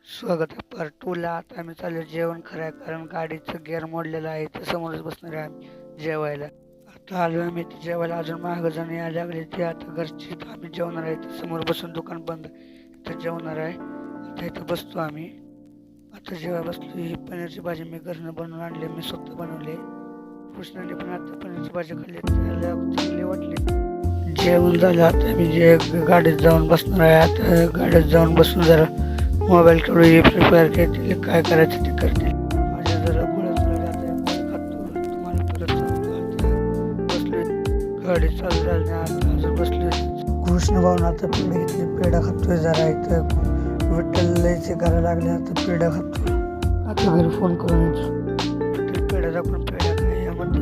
स्वागत आहे पार्ट 2 ला. आता आम्ही चाललो जेवण करायला, कारण गाडीचं गिअर मोडलेलं आहे. तर समोरच बसणार आहे आम्ही जेवायला. आता आलो आम्ही ते जेवायला, अजून मागं जण यायला लागले. ते आता घरची तर आम्ही जेवणार आहे. ते समोर बसून दुकान बंद इथं जेवणार आहे. आता इथं बसतो आम्ही. आता जेव्हा बसलो, ही पनीरची भाजी मी घरनं बनवून आणली, मी स्वतः बनवली. कृष्णाने पण आता पनीरची भाजी खाल्ली, त्याला चांगली वाटली. जेवण झालं, आता मी गाडीत जाऊन बसणार आहे. आता गाडीत जाऊन बसून जरा मोबाईल थोडी फ्री फायर खेळतील, काय करायचं ते करतील. माझ्या जरा गोळ्या झाल्या, आता गोळ्या खातो, तुम्हाला परत सांगतो. आता बसलोय, गाडी चालू झाली नाही, आता अजून बसलोय. कृष्ण भाऊन आता पेढा घेतले, पेढा खातोय जरा. इथं विठ्ठल लयचे करायला लागले, आता पेढा खातोय. आता घरी फोन करून विठ्ठल पेढा दाखवून पेढा काय या म्हणते.